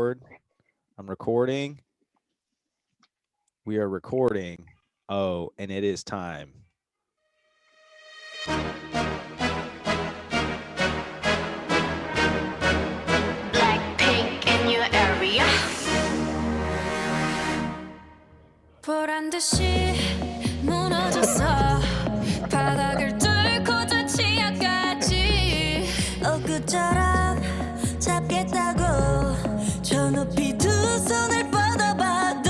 I'm recording. We are recording. Oh, and it is time. Blackpink in your area. 보란 듯이 무너졌어. 바닥을 뚫고 저 지하까지. 엊그처럼 잡겠다고. 저 높이 두 손을 뻗어봐도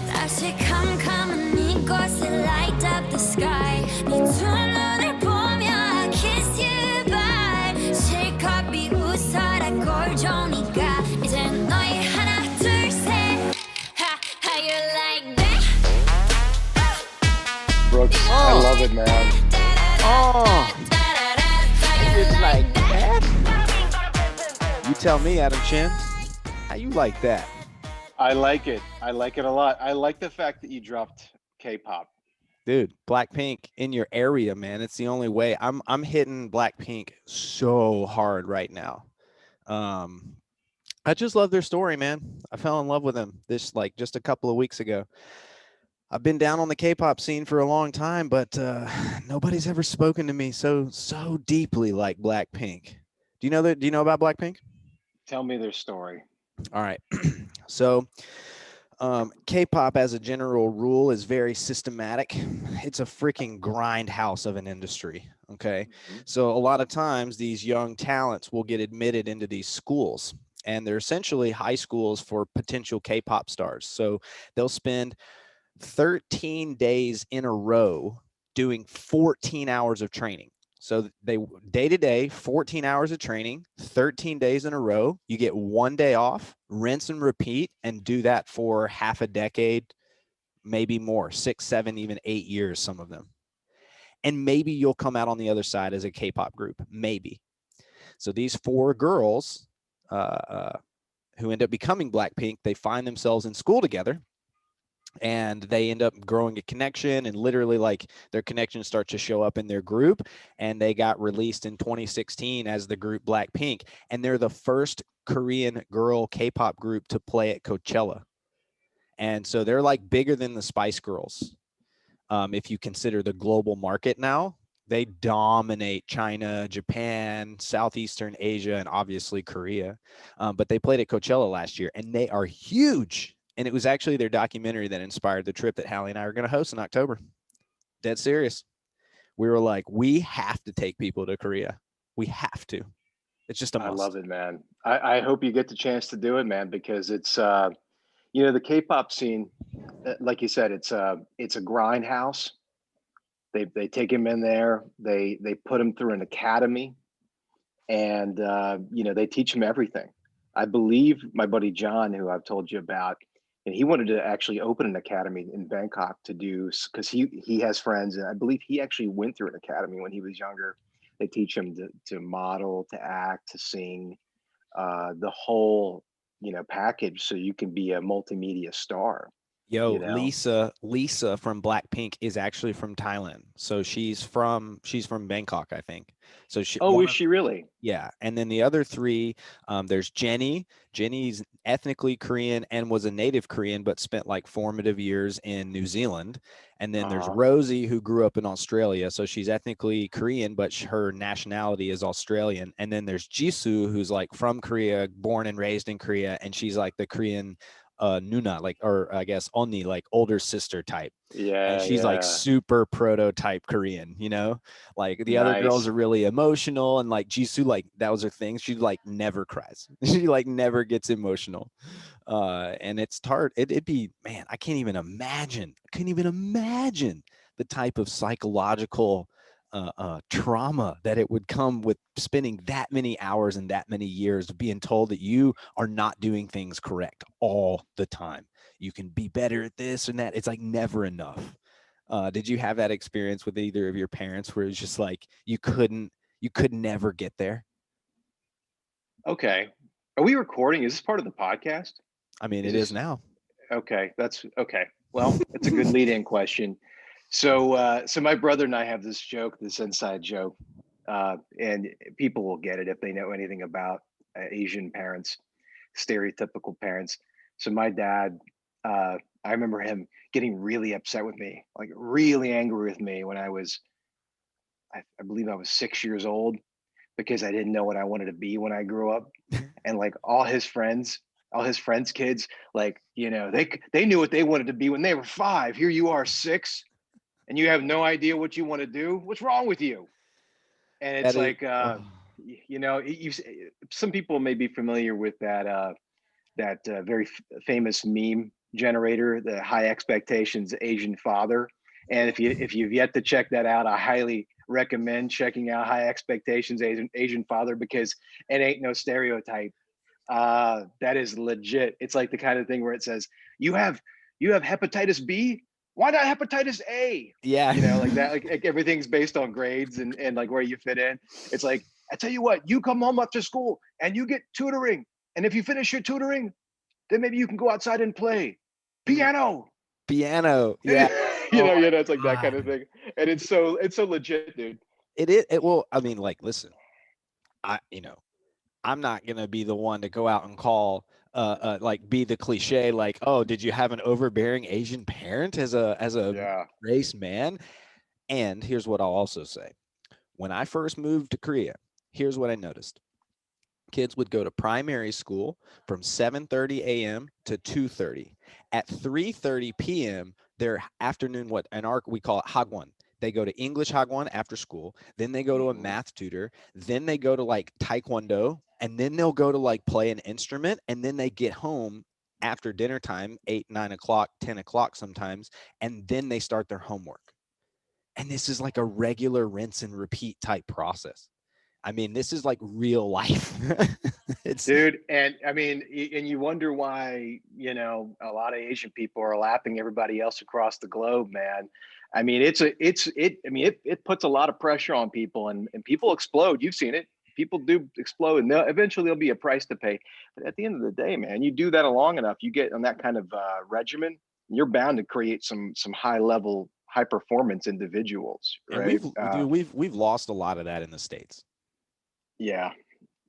다시 캄캄한 이곳에 light up the sky. 네 두 눈을 보며 I kiss you bye. 실컷 비웃어라 꼴좋으니까 이젠 너희 하나 둘 셋. How you like that? Brooks, I love it, man. Oh, How you like that? you tell me, Adam Chin. How you like that? I like it. I like it a lot. I like the fact that you dropped K-pop. Dude, Blackpink in your area, man. It's the only way. I'm hitting Blackpink so hard right now. I just love their story, man. I fell in love with them just a couple of weeks ago. I've been down on the K-pop scene for a long time, but nobody's ever spoken to me so deeply like Blackpink. Do you know about Blackpink? Tell me their story. All right. So K-pop as a general rule is very systematic. It's a freaking grindhouse of an industry. Okay. So a lot of times these young talents will get admitted into these schools, and they're essentially high schools for potential K-pop stars. So they'll spend 13 days in a row doing 14 hours of training. So they day to day, 14 hours of training, 13 days in a row. You get one day off, rinse and repeat, and do that for half a decade, maybe more, 6, 7, even 8 years, some of them. And maybe you'll come out on the other side as a K-pop group, maybe. So these 4 girls who end up becoming Blackpink, they find themselves in school together. And they end up growing a connection, and literally like their connection starts to show up in their group, and they got released in 2016 as the group Blackpink, and they're the first Korean girl K-pop group to play at Coachella. And so they're like bigger than the Spice Girls. If you consider the global market now, they dominate China, Japan, Southeastern Asia, and obviously Korea. But they played at Coachella last year, and they are huge. And it was actually their documentary that inspired the trip that Hallie and I are going to host in October. Dead serious. We were like, we have to take people to Korea. We have to. It's just a must. I love it, man. I hope you get the chance to do it, man, because it's the K-pop scene, like you said, it's a grindhouse. They take him in there. They put him through an academy, and they teach him everything. I believe my buddy John, who I've told you about, and he wanted to actually open an academy in Bangkok to do, because he has friends, and I believe he actually went through an academy when he was younger. They teach him to model, to act, to sing, the whole package, so you can be a multimedia star. Yo, You know, Lisa from Blackpink is actually from Thailand. So she's from Bangkok, I think. So oh, is she really? yeah. And then the other 3, there's Jenny. Jenny's ethnically Korean and was a native Korean, but spent like formative years in New Zealand. And then there's Rosie, who grew up in Australia. So she's ethnically Korean, but her nationality is Australian. And then there's Jisoo, who's like from Korea, born and raised in Korea. And she's like the Korean Nuna, like, or I guess Onni, like older sister type. Yeah, And she's like super prototype Korean, like the other girls Nice. are really emotional, and like Jisoo, like that was her thing. She like never cries. She like never gets emotional. And it's hard. It'd be, man, I couldn't even imagine the type of psychological trauma that it would come with spending that many hours and that many years being told that you are not doing things correct all the time. You can be better at this and that. It's like never enough. Did you have that experience with either of your parents where it's just like you could never get there? Okay. Are we recording? Is this part of the podcast? I mean, Is it is this now. okay? That's okay. Well, it's a good lead-in question. So my brother and I have this joke, this inside joke, and people will get it if they know anything about Asian parents. stereotypical parents. So my dad, I remember him getting really upset with me, like really angry with me when I believe I was 6 years old, because I didn't know what I wanted to be when I grew up. And like all his friends' kids, like, they knew what they wanted to be when they were 5. Here you are 6, and you have no idea what you want to do. What's wrong with you? And it's That is, like, oh, some people may be familiar with that very famous meme generator, the high expectations Asian father. And if you've yet to check that out, I highly recommend checking out High Expectations Asian father, because it ain't no stereotype. That is legit. It's like the kind of thing where it says, you have hepatitis B. Why not hepatitis A? yeah. Like that. Like everything's based on grades and like where you fit in. It's like, I tell you what, you come home after school and you get tutoring, and if you finish your tutoring, then maybe you can go outside and play Mm, piano. piano. Yeah. Oh It's like my that kind of God. thing. And it's so legit, dude. It is. It will. I mean, like, listen, I'm not gonna be the one to go out and call, like, be the cliche, like, oh, did you have an overbearing Asian parent as a Yeah. race man? And here's what I'll also say: when I first moved to Korea, here's what I noticed. Kids would go to primary school from 7:30 a.m. to 2:30. At 3:30 p.m., their afternoon, what in our we call it hagwon. They go to English hagwon after school, then they go to a Hmm. math tutor, then they go to like taekwondo, and then they'll go to like play an instrument, and then they get home after dinner time, 8, 9 o'clock, 10 o'clock sometimes, and then they start their homework. And this is like a regular rinse and repeat type process. I mean, this is like real life. It's Dude, and I mean, and you wonder why, a lot of Asian people are lapping everybody else across the globe, man. I mean, it puts a lot of pressure on people, and people explode. You've seen it. People do explode, and eventually there'll be a price to pay. But at the end of the day, man, you do that long enough, you get on that kind of regimen, you're bound to create some high level, high performance individuals, and right? we've lost a lot of that in the States. Yeah.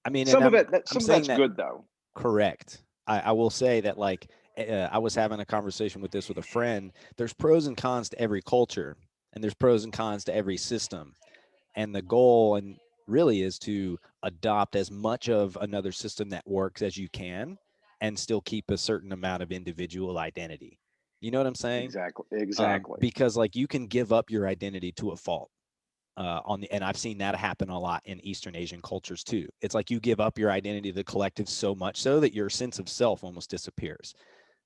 I mean, and Some of I'm some of saying that's that good though. correct. I will say that, like, I was having a conversation with this with a friend. There's pros and cons to every culture, and there's pros and cons to every system. And the goal and really is to adopt as much of another system that works as you can, and still keep a certain amount of individual identity. You know what I'm saying? Exactly. Exactly. Because like you can give up your identity to a fault. And I've seen that happen a lot in Eastern Asian cultures too. It's like you give up your identity to the collective so much so that your sense of self almost disappears.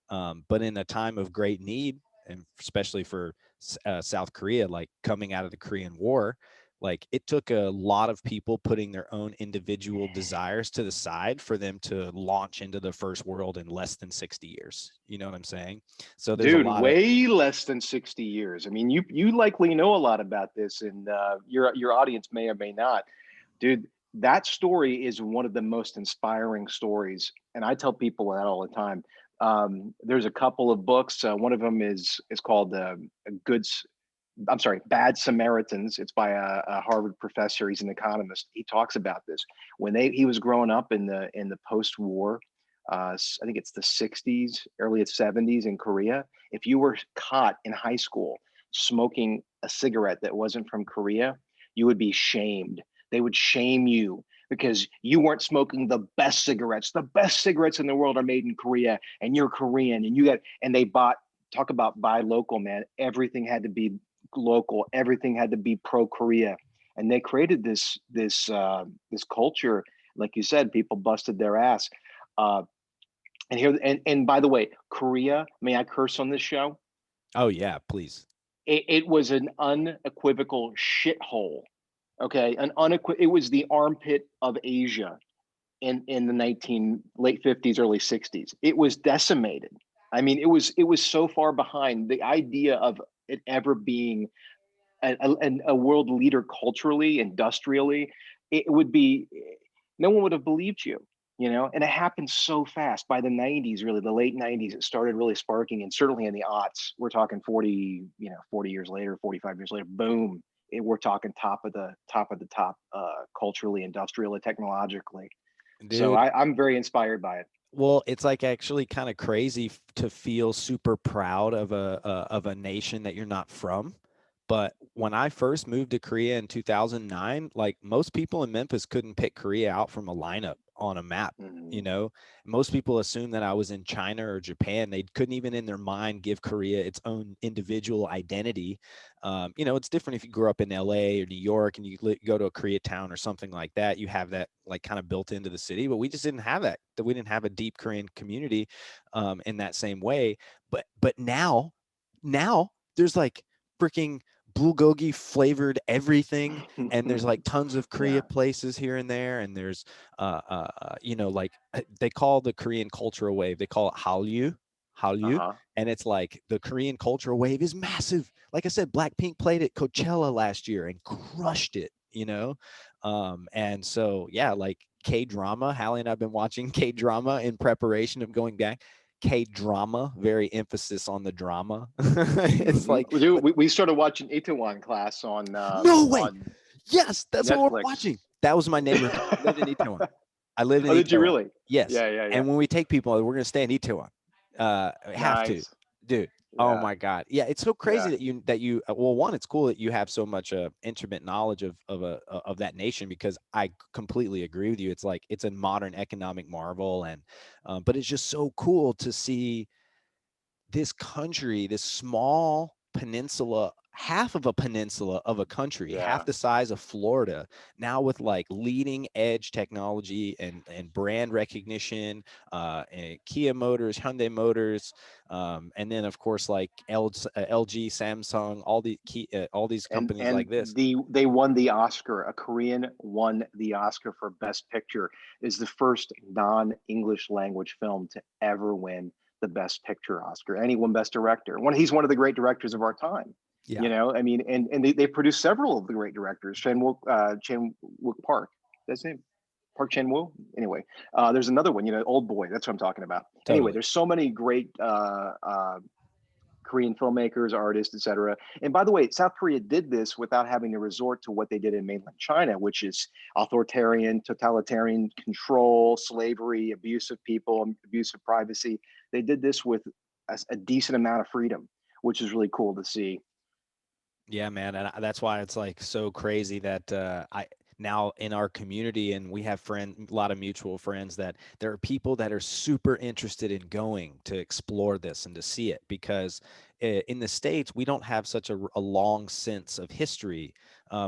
But in a time of great need, and especially for South Korea, like coming out of the Korean War, like it took a lot of people putting their own individual desires to the side for them to launch into the first world in less than 60 years. You know what I'm saying? So there's a Dude, lot of, way less than 60 years. I mean, you likely know a lot about this, and your audience may or may not. Dude, that story is one of the most inspiring stories, and I tell people that all the time. There's a couple of books. One of them is called Good. I'm sorry, Bad Samaritans. It's by a Harvard professor. He's an economist. He talks about this when he was growing up in the post-war. I think it's the 60s, early 70s in Korea. If you were caught in high school smoking a cigarette that wasn't from Korea, you would be shamed. They would shame you because you weren't smoking the best cigarettes. The best cigarettes in the world are made in Korea, and you're Korean, and they bought. Talk about buy local, man. Everything had to be local. Everything had to be pro Korea, and they created this culture. Like you said, people busted their ass. Uh, and by the way, Korea. May I curse on this show? oh yeah, please. It was an unequivocal shithole. Okay, it was the armpit of Asia in the 19 late 50s, early 60s. It was decimated. I mean, it was so far behind the idea of it ever being a world leader culturally, industrially. It would be no one would have believed you. And it happened so fast. By the 90s, really the late 90s, it started really sparking, and certainly in the aughts, we're talking 40 years later, 45 years later, boom, we're talking top of the top culturally, industrially, technologically. So dude. I'm very inspired by it. Well, it's like actually kind of crazy to feel super proud of a nation that you're not from. But when I first moved to Korea in 2009, like most people in Memphis couldn't pick Korea out from a lineup on a map. You Mhm. know, most people assumed that I was in China or Japan. They couldn't even in their mind give Korea its own individual identity. You know, it's different if you grew up in LA or New York and you go to a Koreatown or something like that. You have that like kind of built into the city, but we just didn't have that. That we didn't have a deep Korean community in that same way. But now there's like freaking bulgogi flavored everything, and there's like tons of Korea Yeah. places here and there, and there's you know, like they call the Korean cultural wave, they call it Hallyu. Hallyu. Uh-huh. And it's like the Korean cultural wave is massive. Like I said, Blackpink played at Coachella last year and crushed it, you know? And so, yeah, like K drama, Hallie and I've been watching K drama in preparation of going back. K drama, very emphasis on the drama. It's like, Dude, but we started watching Itaewon Class no way. on Yes, that's what we're Netflix. watching. That was my neighborhood. I lived in Itaewon. I lived in Oh, did you Itaewon. really? Yes. Yeah, yeah, yeah. And when we take people, we're gonna stay in Itaewon. Have to, Nice. dude. Oh Yeah, my God. Yeah, it's so crazy yeah. that you well, one, it's cool that you have so much intimate knowledge of that nation, because I completely agree with you. It's like it's a modern economic marvel, and but it's just so cool to see this country, this small peninsula, half of a peninsula of a country, half Yeah. the size of Florida, now with like leading edge technology and brand recognition, and Kia Motors, Hyundai Motors, and then of course like LG, Samsung, all these companies And like this. they won the Oscar. A Korean won the Oscar for Best Picture. Is the first non-English language film to ever win the Best Picture Oscar. Anyone Best Director. He's one of the great directors of our time. Yeah, You know, I mean, and they produced several of the great directors. Chan Wook Park. That's his name. Park Chan Woo. Anyway, there's another one. You know, Old Boy. That's what I'm talking about. Anyway, totally. there's so many great Korean filmmakers, artists, etc. And by the way, South Korea did this without having to resort to what they did in mainland China, which is authoritarian, totalitarian control, slavery, abuse of people, abuse of privacy. They did this with a decent amount of freedom, which is really cool to see. Yeah, man, and that's why it's like so crazy that I now in our community, and we have a lot of mutual friends, that there are people that are super interested in going to explore this and to see it, because in the States we don't have such a long sense of history,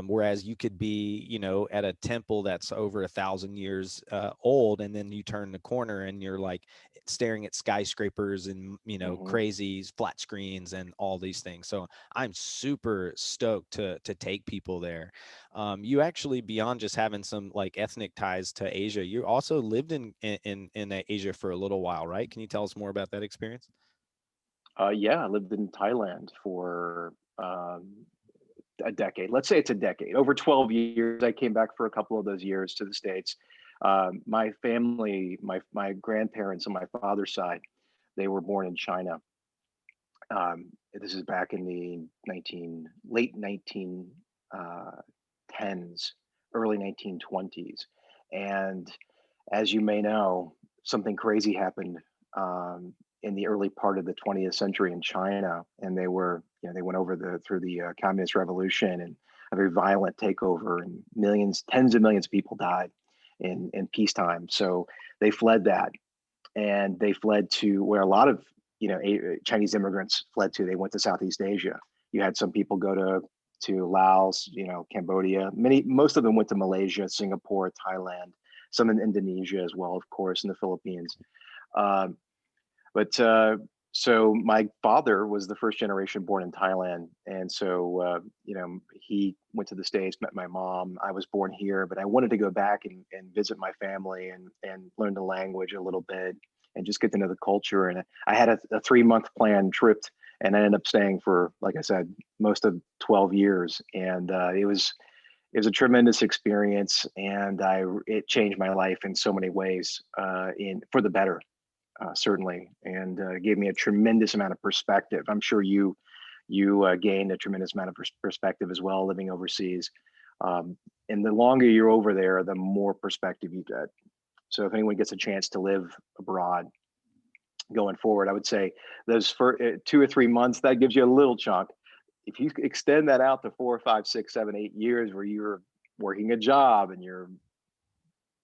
whereas you could be, you know, at a temple that's over 1,000 years old, and then you turn the corner and you're like staring at skyscrapers and, you know, Hmm. crazy flat screens and all these things. So I'm super stoked to take people there. You actually, beyond just having some like ethnic ties to Asia, you also lived in Asia for a little while, right? Can you tell us more about that experience? Yeah, I lived in Thailand for a decade. Let's say it's a decade. Over 12 years. I came back for a couple of those years to the States. My family, my grandparents on my father's side, they were born in China. This is back in the 19 late 19 tens, early 1920s, and as you may know, something crazy happened in the early part of the 20th century in China, and they went over through the communist revolution and a very violent takeover, and tens of millions of people died in peacetime. So they fled that, and they fled to where a lot of Chinese immigrants fled to. They went to Southeast Asia. You had some people go to Laos, Cambodia. Most of them went to Malaysia, Singapore, Thailand, some in Indonesia as well, of course, in the Philippines. Um, but so my father was the first generation born in Thailand, and so he went to the States, met my mom. I was born here, but I wanted to go back and visit my family and learn the language a little bit and just get to know the culture. And I had a 3 month planned trip, and I ended up staying for, like I said, most of 12 years, and it was a tremendous experience, and it changed my life in so many ways, in for the better, certainly, and gave me a tremendous amount of perspective. I'm sure you gained a tremendous amount of perspective as well living overseas. And the longer you're over there, the more perspective you get. So if anyone gets a chance to live abroad going forward, I would say those for 2 or 3 months, that gives you a little chunk. If you extend that out to 4 or 5, 6, 7, 8 years where you're working a job and you're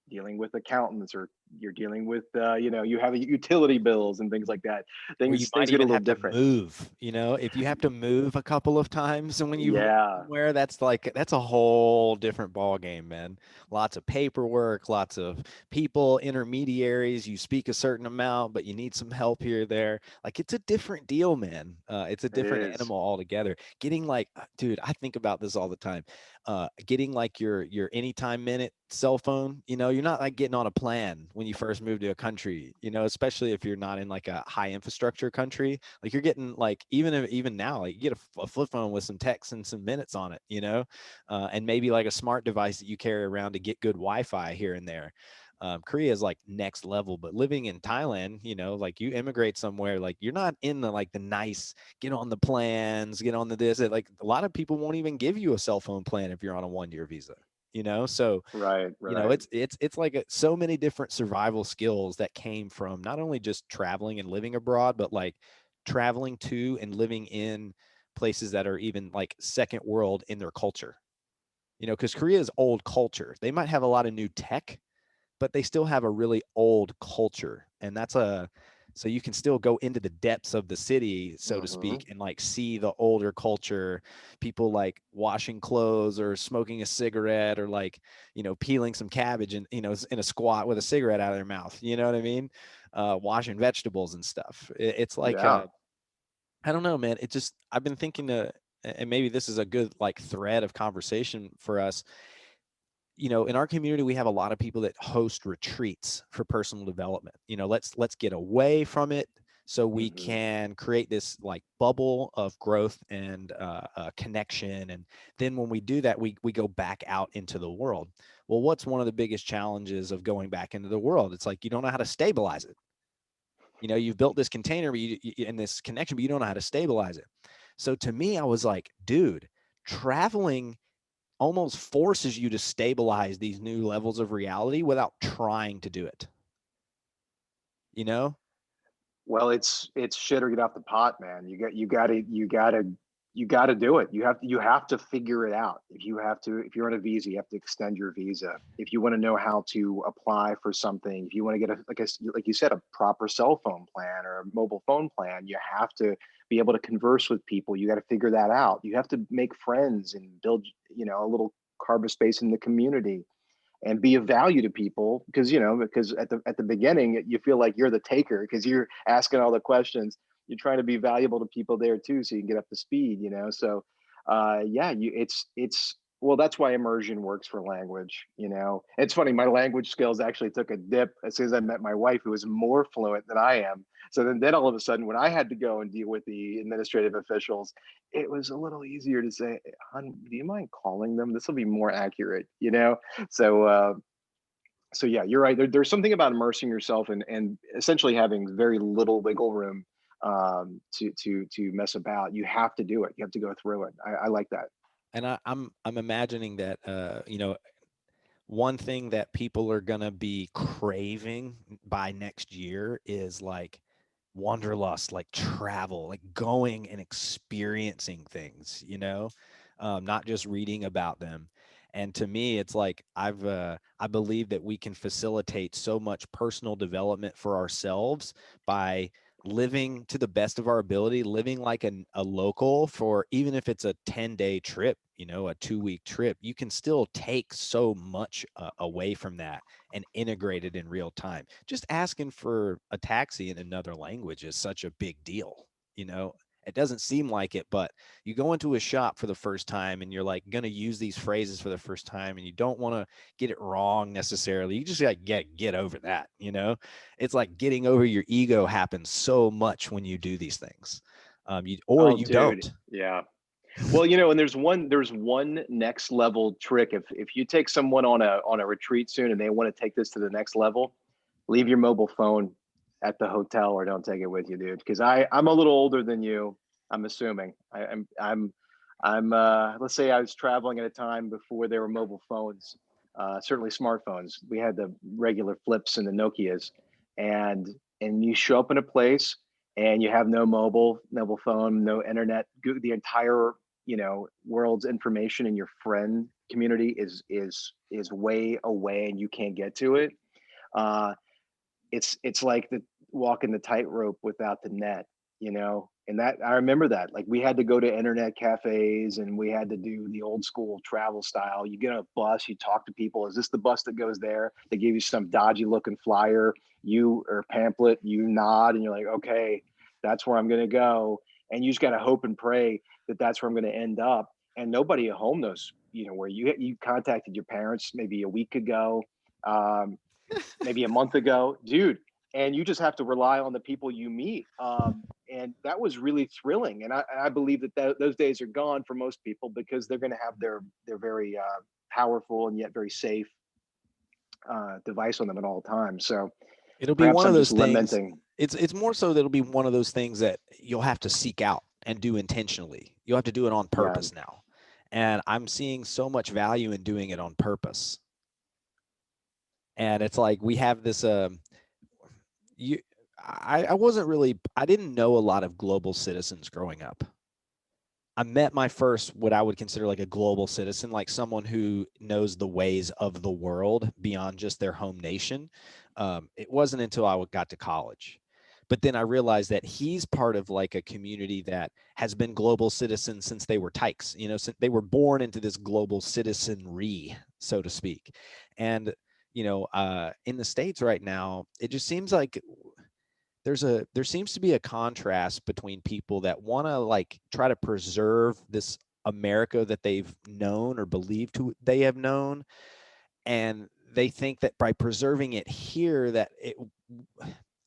dealing with accountants, or you're dealing with you have utility bills and things like that, Or you things might get a even little have to different. move, if you have to move a couple of times and when you've lived Yeah, somewhere, that's a whole different ball game, man. Lots of paperwork, lots of people, intermediaries. You speak a certain amount, but you need some help here or there. Like it's a different deal, man. It's a it different is. animal altogether. Getting like, dude, I think about this all the time. Getting like your anytime minute cell phone, you're not like getting on a plan when you first move to a country, especially if you're not in like a high infrastructure country. Like you're getting like even now, like you get a flip phone with some text and some minutes on it, and maybe like a smart device that you carry around to get good Wi-Fi here and there. Korea is like next level, but living in Thailand, like you immigrate somewhere, like you're not in the nice, get on the plans, get on the this. Like a lot of people won't even give you a cell phone plan if you're on a 1 year visa, so Right, right. it's like so many different survival skills that came from not only just traveling and living abroad, but like traveling to and living in places that are even like second world in their culture. Because Korea is old culture. They might have a lot of new tech, but they still have a really old culture. And so you can still go into the depths of the city, so to Hmm. speak, and like see the older culture, people like washing clothes or smoking a cigarette or like, peeling some cabbage and, in a squat with a cigarette out of their mouth. You know what I mean? Washing vegetables and stuff. It's like, Yeah. I don't know, man. It just, I've been thinking and maybe this is a good like thread of conversation for us. In our community, we have a lot of people that host retreats for personal development. Let's get away from it so we Hmm. can create this like bubble of growth and connection. And then when we do that, we go back out into the world. Well, what's one of the biggest challenges of going back into the world? It's like you don't know how to stabilize it. You've built this container and this connection, but you don't know how to stabilize it. So to me, I was like, dude, traveling almost forces you to stabilize these new levels of reality without trying to do it, you know? Well, it's shit or get off the pot, man. You got to do it. You have to figure it out. If you're on a visa, you have to extend your visa. If you want to know how to apply for something, if you want to get like you said, a proper cell phone plan or a mobile phone plan, you have to be able to converse with people. You got to figure that out. You have to make friends and build, a little carbon space in the community and be of value to people, because at the beginning you feel like you're the taker because you're asking all the questions. You're trying to be valuable to people there too, so you can get up to speed, so yeah, it's well, that's why immersion works for language. It's funny, my language skills actually took a dip as soon as I met my wife, who was more fluent than I am. So then all of a sudden, when I had to go and deal with the administrative officials, it was a little easier to say, "Hun, do you mind calling them? This will be more accurate," so so yeah, you're right. There's something about immersing yourself and essentially having very little wiggle room to mess about. You have to do it. You have to go through it. I like that. And I'm imagining that one thing that people are gonna be craving by next year is like wanderlust, like travel, like going and experiencing things, not just reading about them. And to me, it's like I believe that we can facilitate so much personal development for ourselves by living to the best of our ability, living like a local for even if it's a 10-day trip, a 2 week trip, you can still take so much away from that and integrate it in real time. Just asking for a taxi in another language is such a big deal, you know. It doesn't seem like it, but you go into a shop for the first time and you're like going to use these phrases for the first time and you don't want to get it wrong necessarily. You just like get over that. It's like getting over your ego happens so much when you do these things. Or Oh, you dude, don't. yeah. Well, and there's one next level trick. If you take someone on a retreat soon and they want to take this to the next level, leave your mobile phone at the hotel or don't take it with you, dude. Because I'm a little older than you. I'm assuming I'm let's say I was traveling at a time before there were mobile phones. certainly smartphones. We had the regular flips and the Nokias, and you show up in a place and you have no mobile phone, no internet. The entire world's information in your friend community is way away, and you can't get to it. Uh, it's like the walking the tightrope without the net, and that I remember that, like, we had to go to internet cafes and we had to do the old school travel style. You get on a bus, you talk to people, is this the bus that goes there? They give you some dodgy looking flyer, you or pamphlet, you nod and you're like, okay, that's where I'm going to go. And you just got to hope and pray that that's where I'm going to end up. And nobody at home knows, where you contacted your parents maybe a week ago, um, maybe a month ago, dude, and you just have to rely on the people you meet. And that was really thrilling. And I believe that those days are gone for most people, because they're going to have their very powerful and yet very safe device on them at all times. So It'll be perhaps one of I'm those just things. lamenting. It's more so that it'll be one of those things that you'll have to seek out and do intentionally. You'll have to do it on Yeah. purpose now. And I'm seeing so much value in doing it on purpose. And it's like we have this you I wasn't really, I didn't know a lot of global citizens growing up. I met my first, what I would consider like a global citizen, like someone who knows the ways of the world beyond just their home nation. It wasn't until I got to college. But then I realized that he's part of like a community that has been global citizens since they were tykes, since they were born into this global citizenry, so to speak. And, in the States right now, it just seems like there seems to be a contrast between people that want to like try to preserve this America that they've known or believed to they have known, and they think that by preserving it here that it,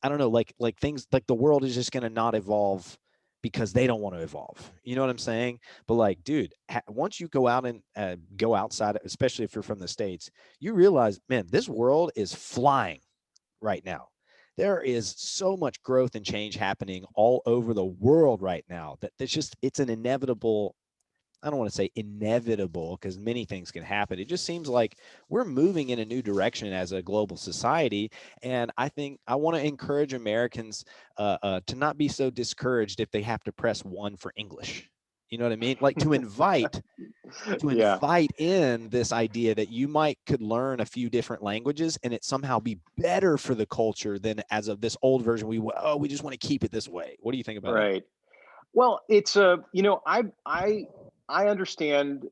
I don't know, like things like the world is just going to not evolve because they don't want to evolve. You know what I'm saying? But like, dude, once you go out and go outside, especially if you're from the States, you realize, man, this world is flying right now. There is so much growth and change happening all over the world right now that it's an inevitable. I don't want to say inevitable because many things can happen. It just seems like we're moving in a new direction as a global society. And I think I want to encourage Americans to not be so discouraged if they have to press one for English. You know what I mean? Like to Yeah. invite in this idea that you could learn a few different languages and it somehow be better for the culture than as of this old version. We just want to keep it this way. What do you think about that? Right. Well, it's I understand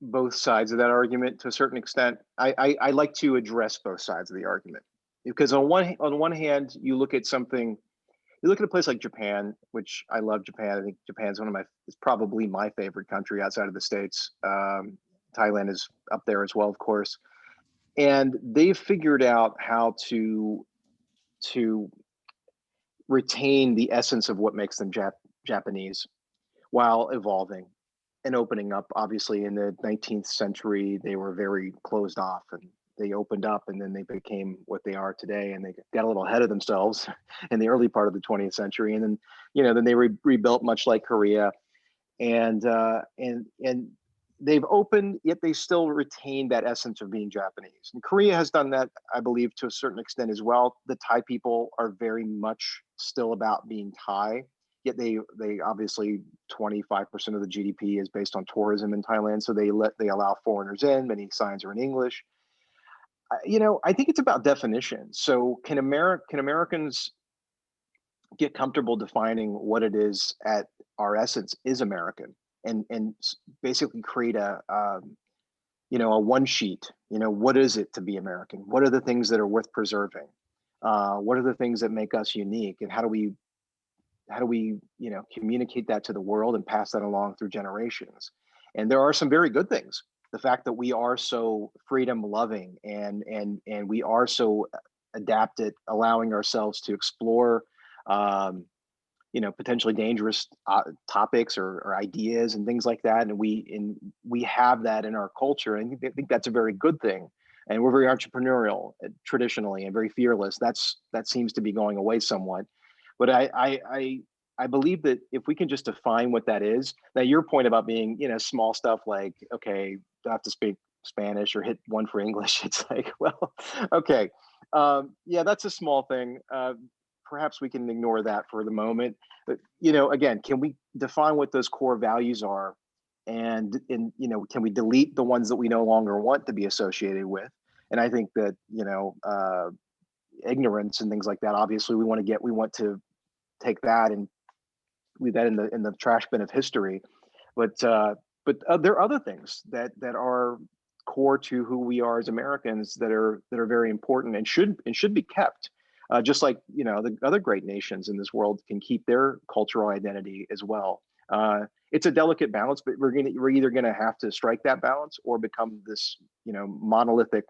both sides of that argument to a certain extent. I like to address both sides of the argument, because on one hand, you look at a place like Japan, which I love Japan. I think Japan's it's probably my favorite country outside of the States. Thailand is up there as well, of course. And they've figured out how to retain the essence of what makes them Japanese while evolving and opening up. Obviously, in the 19th century, they were very closed off, and they opened up, and then they became what they are today. And they got a little ahead of themselves in the early part of the 20th century, and then then they rebuilt much like Korea, and they've opened, yet they still retain that essence of being Japanese. And Korea has done that, I believe, to a certain extent as well. The Thai people are very much still about being Thai, yet they obviously 25% of the GDP is based on tourism in Thailand, so they allow foreigners in. Many signs are in English. I think it's about definition. So can Americans get comfortable defining what it is at our essence is American, and basically create a one sheet. What is it to be American? What are the things that are worth preserving? What are the things that make us unique, and how do we communicate that to the world and pass that along through generations? And there are some very good things. The fact that we are so freedom loving, and we are so adapted, allowing ourselves to explore potentially dangerous topics or ideas and things like that, and we have that in our culture, and I think that's a very good thing. And we're very entrepreneurial traditionally, and very fearless. That seems to be going away somewhat. But I believe that if we can just define what that is, now your point about being small stuff like, okay, I have to speak Spanish or hit one for English. It's like, well, okay, yeah, that's a small thing. Perhaps we can ignore that for the moment. But again, can we define what those core values are, and can we delete the ones that we no longer want to be associated with? And I think that ignorance and things like that. Obviously, we want to take that and leave that in the trash bin of history. But there are other things that are core to who we are as Americans that are very important and should be kept. Just like the other great nations in this world can keep their cultural identity as well. It's a delicate balance, but we're either gonna have to strike that balance or become this monolithic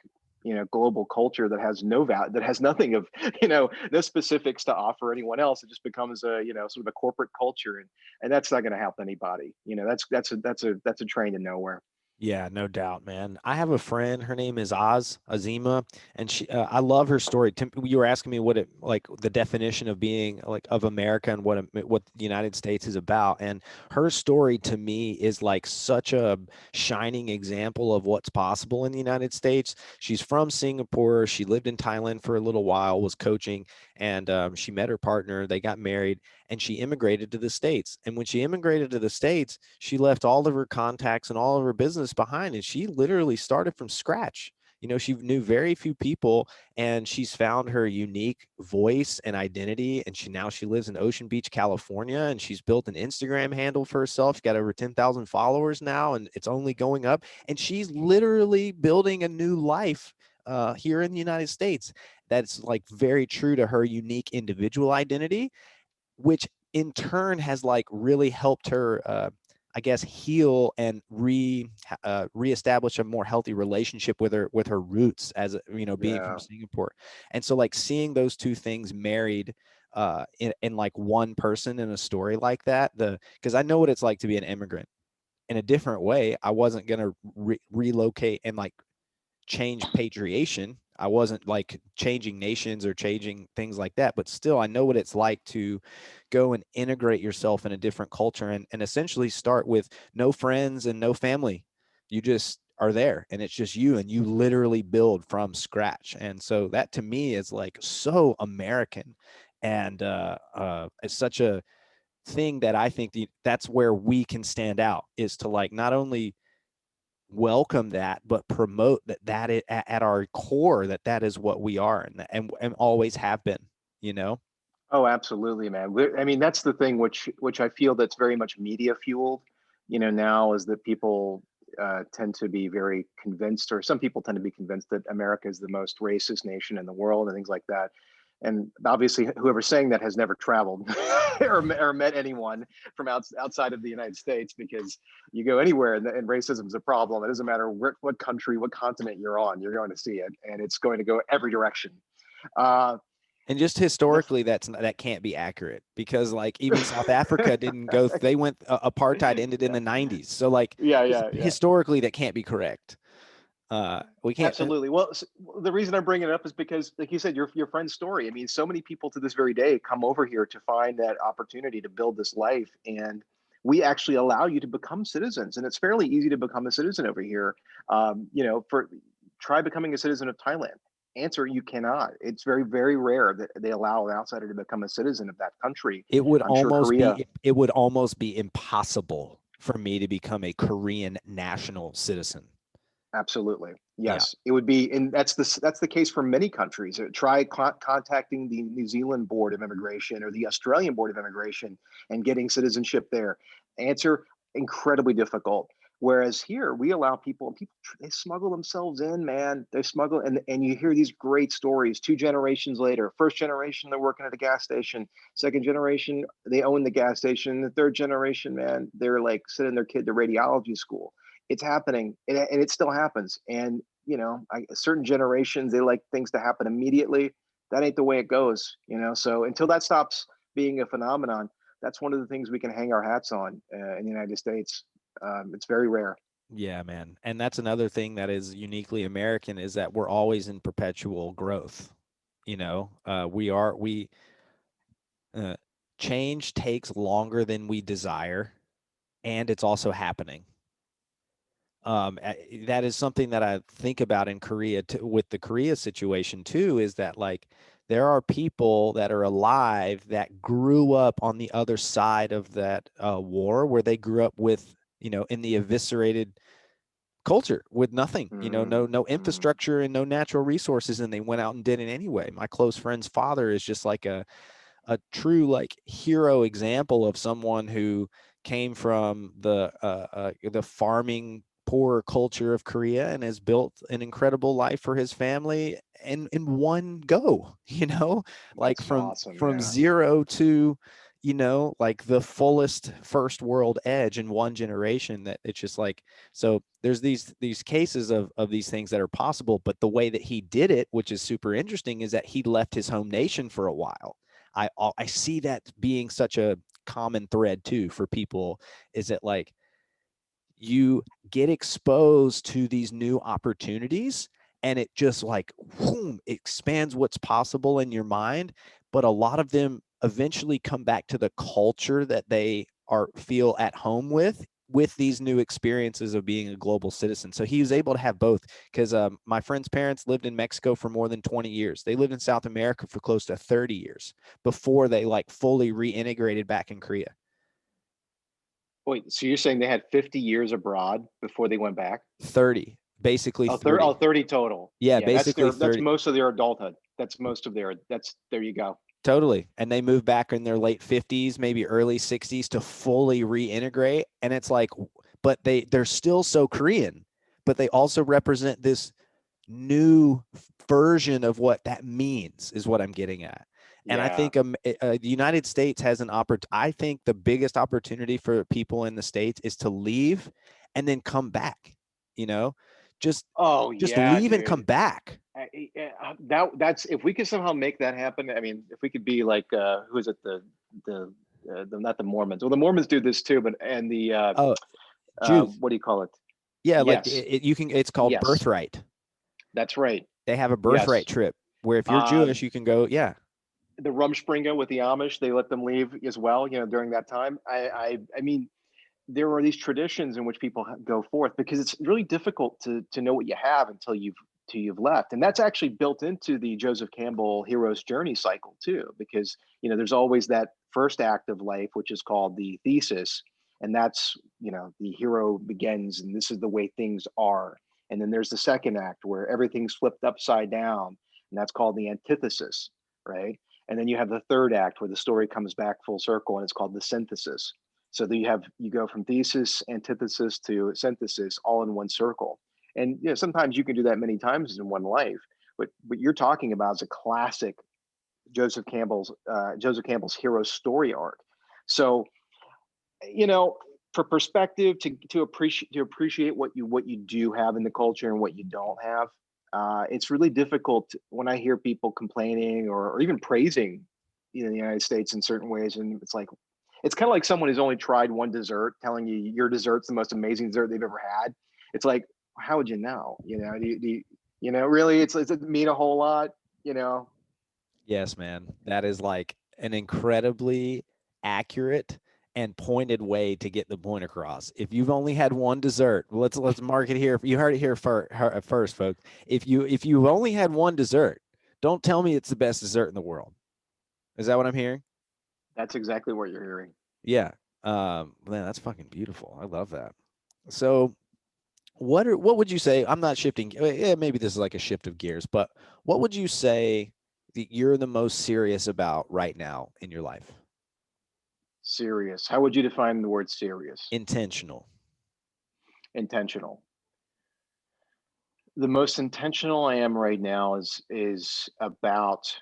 global culture that has no value, that has nothing of no specifics to offer anyone else. It just becomes a sort of a corporate culture, and that's not going to help anybody. That's a train to nowhere. Yeah, no doubt, man. I have a friend. Her name is Azima, and I love her story. You were asking me what it like the definition of being like of America and what the United States is about. And her story to me is like such a shining example of what's possible in the United States. She's from Singapore. She lived in Thailand for a little while, was coaching, and she met her partner. They got married, and she immigrated to the States. And when she immigrated to the States, she left all of her contacts and all of her business behind, and she literally started from scratch. She knew very few people, and she's found her unique voice and identity. And she lives in Ocean Beach, California, and she's built an Instagram handle for herself. She's got over 10,000 followers now, and it's only going up. And she's literally building a new life here in the United States that's like very true to her unique individual identity, which in turn has like really helped her I guess heal and reestablish a more healthy relationship with her roots as being from Yeah. Singapore. And so like seeing those two things married in like one person in a story like that, because I know what it's like to be an immigrant in a different way. I wasn't going to relocate and like change patriation. I wasn't like changing nations or changing things like that, but still I know what it's like to go and integrate yourself in a different culture and essentially start with no friends and no family. You just are there and it's just you, and you literally build from scratch. And so that to me is like so American. And it's such a thing that I think that's where we can stand out, is to like not only welcome that, but promote that at our core, that is what we are, and always have been, you know? Oh, absolutely, man. I mean, that's the thing, which I feel that's very much media fueled. Now is that people tend to be very convinced, or some people tend to be convinced that America is the most racist nation in the world and things like that. And obviously, whoever's saying that has never traveled or met anyone from outside of the United States, because you go anywhere and racism is a problem. It doesn't matter what country, what continent you're on, you're going to see it, and it's going to go every direction. Uh, And just the historically, that can't be accurate, because like even South Africa didn't go. They went apartheid ended in yeah, the 90s. So like yeah, just yeah, yeah. historically, that can't be correct. We can't. Absolutely. Well, the reason I'm bringing it up is because, like you said, your friend's story. I mean, so many people to this very day come over here to find that opportunity to build this life, and we actually allow you to become citizens, and it's fairly easy to become a citizen over here. For try becoming a citizen of Thailand. Answer: you cannot. It's very, very rare that they allow an outsider to become a citizen of that country. I'm sure Korea. It would almost be impossible for me to become a Korean national citizen. Absolutely. Yeah. Yes, it would be, and that's the case for many countries. Try contacting the New Zealand Board of Immigration or the Australian Board of Immigration and getting citizenship there. Answer: incredibly difficult. Whereas here, we allow people, and people they smuggle themselves in, man. They smuggle, and you hear these great stories. 2 generations later, first generation they're working at a gas station. Second generation they own the gas station. The third generation, man, they're like sending their kid to radiology school. It's happening, and it still happens. And certain generations, they like things to happen immediately. That ain't the way it goes. So until that stops being a phenomenon, that's one of the things we can hang our hats on in the United States. It's very rare. Yeah, man. And that's another thing that is uniquely American, is that we're always in perpetual growth. We uh, change takes longer than we desire, and it's also happening. That is something that I think about in Korea with the Korea situation too, is that like there are people that are alive that grew up on the other side of that war, where they grew up with, in the eviscerated culture with nothing, no Mm. infrastructure and no natural resources, and they went out and did it anyway. My close friend's father is just like a true like hero example of someone who came from the farming poor culture of Korea and has built an incredible life for his family in one go, like That's from awesome. from Yeah. zero to, like the fullest first world edge in one generation. That it's just like, so there's these cases of these things that are possible, but the way that he did it, which is super interesting, is that he left his home nation for a while. I see that being such a common thread too for people, is that like you get exposed to these new opportunities, and it just like whoom, expands what's possible in your mind. But a lot of them eventually come back to the culture that they are feel at home with these new experiences of being a global citizen. So he was able to have both, because my friend's parents lived in Mexico for more than 20 years. They lived in South America for close to 30 years before they like fully reintegrated back in Korea. Wait, so you're saying they had 50 years abroad before they went back? 30, basically Oh, 30, 30. 30 total. Yeah, Yeah, basically that's 30. most of their adulthood. That's most of their that's there you go. Totally. And they moved back in their late 50s, maybe early 60s, to fully reintegrate. And it's like, but they're still so Korean, but they also represent this new version of what that means, is what I'm getting at. And I Yeah. think the United States has an opportunity. I think the biggest opportunity for people in the States is to leave and then come back, you know, just Oh just yeah, leave and come dude. back. That's if we could somehow make that happen. I mean, if we could be like who is it, the not the Mormons. Well, the Mormons do this too, but and the Oh, Jews. what do you call it? Yeah, like Yes, it's called yes, birthright. that's right. They have a Yes. birthright trip where if you're Uh, Jewish, you can go. Yeah. the Rumspringa with the Amish, they let them leave as well. During that time, I mean, there are these traditions in which people go forth because it's really difficult to know what you have until you've left, and that's actually built into the Joseph Campbell hero's journey cycle too. Because there's always that first act of life, which is called the thesis, and that's the hero begins, and this is the way things are. And then there's the second act where everything's flipped upside down, and that's called the antithesis, right? And then you have the third act where the story comes back full circle, and it's called the synthesis. So that you go from thesis, antithesis to synthesis all in one circle. And sometimes you can do that many times in one life. But what you're talking about is a classic Joseph Campbell's hero story arc. So you know, for perspective to appreciate what you do have in the culture and what you don't have. It's really difficult when I hear people complaining or even praising the United States in certain ways, and it's kind of like someone who's only tried one dessert telling you your dessert's the most amazing dessert they've ever had. It's like, how would you know? Really, it doesn't mean a whole lot. You know, Yes, man. That is like an incredibly accurate and pointed way to get the point across. If you've only had one dessert, let's mark it here. You heard it here first, folks. If you've only had one dessert, don't tell me it's the best dessert in the world. Is that what I'm hearing? that's exactly what you're hearing. Yeah. Man, that's fucking beautiful. I love that. So, what would you say? I'm not shifting. Yeah, maybe this is like a shift of gears, but what would you say that you're the most serious about right now in your life? Serious. How would you define the word serious? Intentional. Intentional. The most intentional I am right now is about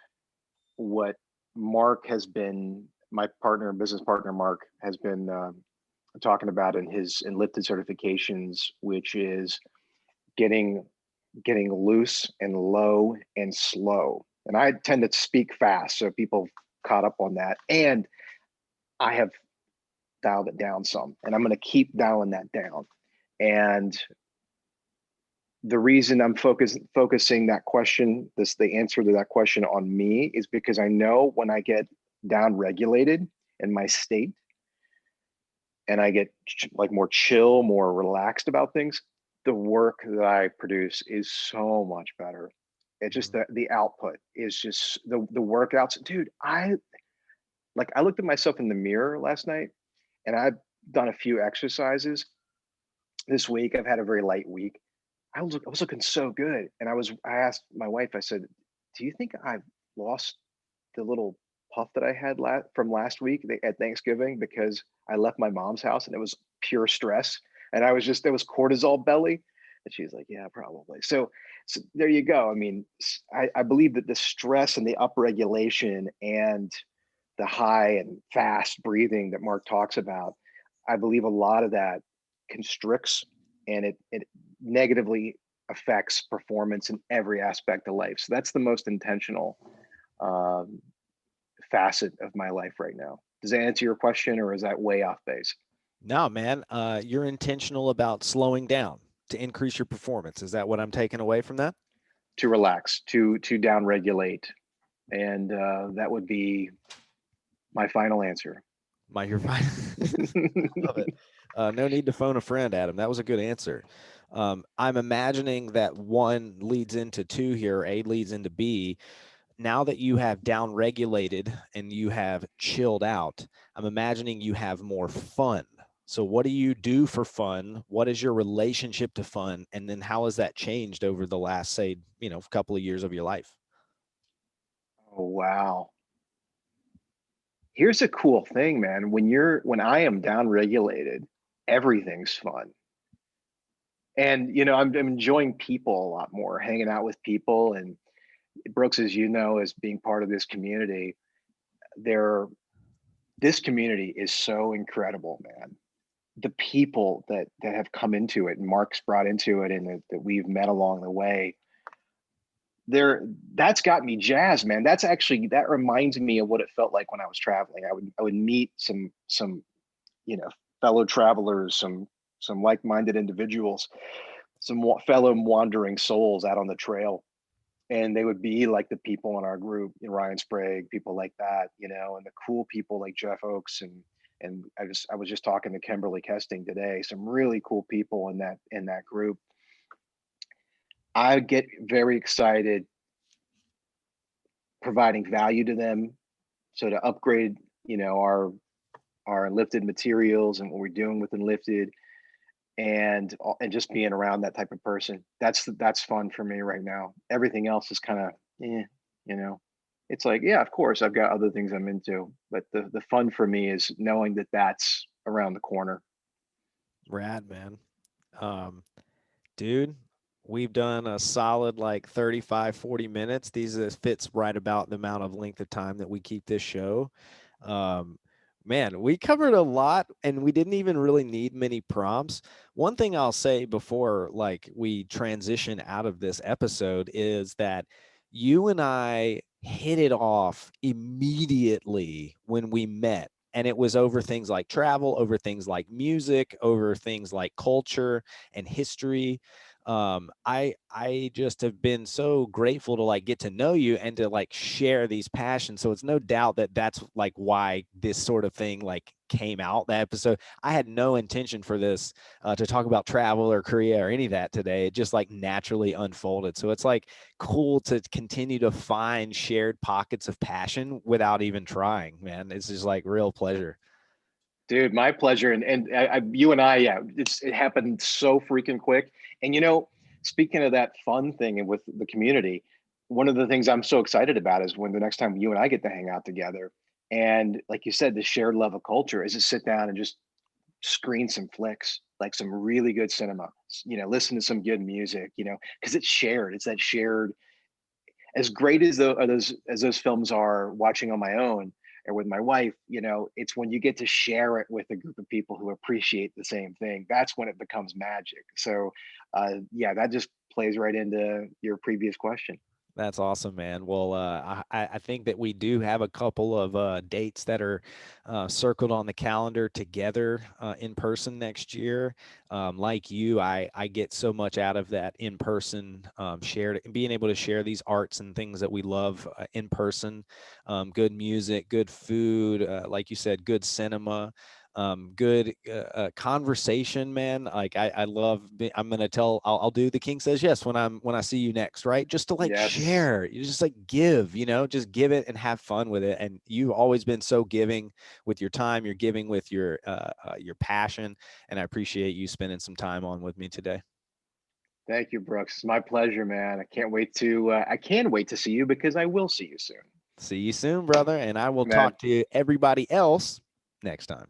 what Mark has been, my partner and business partner Mark has been talking about in his Enlifted certifications, which is getting getting loose and low and slow. And I tend to speak fast, so people caught up on that. And I have dialed it down some, and I'm going to keep dialing that down. And the reason I'm focusing that question, the answer to that question on me, is because I know when I get down regulated in my state and I get like more chill, more relaxed about things, the work that I produce is so much better. It's just Mhm. the output is just the workouts, dude. I looked at myself in the mirror last night, and I've done a few exercises this week. I've had a very light week. I was looking so good, and I asked my wife. I said, "Do you think I've lost the little puff that I had from last week at Thanksgiving because I left my mom's house and it was pure stress and there was cortisol belly?" And she's like, "Yeah, probably." So there you go. I mean, I believe that the stress and the upregulation and the high and fast breathing that Mark talks about, I believe a lot of that constricts and it negatively affects performance in every aspect of life. So that's the most intentional um, facet of my life right now. Does that answer your question, or is that way off base? No, man, you're intentional about slowing down to increase your performance. Is that what I'm taking away from that? To relax, to down regulate, and that would be my final answer. You're fine. I love it. No need to phone a friend, Adam. That was a good answer. I'm imagining that one leads into two here, A leads into B. Now that you have down regulated and you have chilled out, I'm imagining you have more fun. So, what do you do for fun? What is your relationship to fun? And then, how has that changed over the last, say, couple of years of your life? Oh wow. Here's a cool thing, man. When I am down regulated, everything's fun. And I'm enjoying people a lot more, hanging out with people. And Brooks, as you know, as being part of this community, there this community is so incredible, man. The people that have come into it and Mark's brought into it and that we've met along the way, there that's got me jazzed, man. That reminds me of what it felt like when I was traveling. I would meet some you know fellow travelers, some like-minded individuals, some fellow wandering souls out on the trail, and they would be like the people in our group, Ryan Sprague, people like that, and the cool people like Jeff Oakes, and I was just talking to Kimberly Kesting today. Some really cool people in that group. I get very excited providing value to them, so to upgrade, our Enlifted materials and what we're doing with Enlifted, and just being around that type of person. That's fun for me right now. Everything else is kind of, you know. It's like, yeah, of course, I've got other things I'm into, but the fun for me is knowing that that's around the corner. Rad, man. Um, Dude, we've done a solid like 35, 40 minutes. These fits right about the amount of length of time that we keep this show. Um, Man, we covered a lot and we didn't even really need many prompts. One thing I'll say before like we transition out of this episode is that you and I hit it off immediately when we met. And it was over things like travel, over things like music, over things like culture and history. I just have been so grateful to like get to know you and to like share these passions. So it's no doubt that that's like why this sort of thing like came out that episode. I had no intention for this to talk about travel or Korea or any of that today. It just like naturally unfolded. So it's like cool to continue to find shared pockets of passion without even trying, man. It's just like real pleasure. Dude, my pleasure. You and I, yeah, it happened so freaking quick. And speaking of that fun thing and with the community, one of the things I'm so excited about is when the next time you and I get to hang out together. And like you said, the shared love of culture is to sit down and just screen some flicks, like some really good cinema, listen to some good music, because it's shared. It's that shared, as great as those films are watching on my own or with my wife, it's when you get to share it with a group of people who appreciate the same thing. That's when it becomes magic. So, yeah, that just plays right into your previous question. That's awesome, man. Well, I think that we do have a couple of dates that are circled on the calendar together in person next year. Like you, I get so much out of that in person, shared being able to share these arts and things that we love in person. Good music, good food, like you said, good cinema. good conversation, man. Like I love. I'm gonna tell. I'll do the King Says Yes when I see you next, right? Just to like Yes. share. You just like give. Just give it and have fun with it. And you've always been so giving with your time. You're giving with your passion, and I appreciate you spending some time on with me today. Thank you, Brooks. It's my pleasure, man. I can't wait to see you because I will see you soon. See you soon, brother, and I will Man, talk to everybody else next time.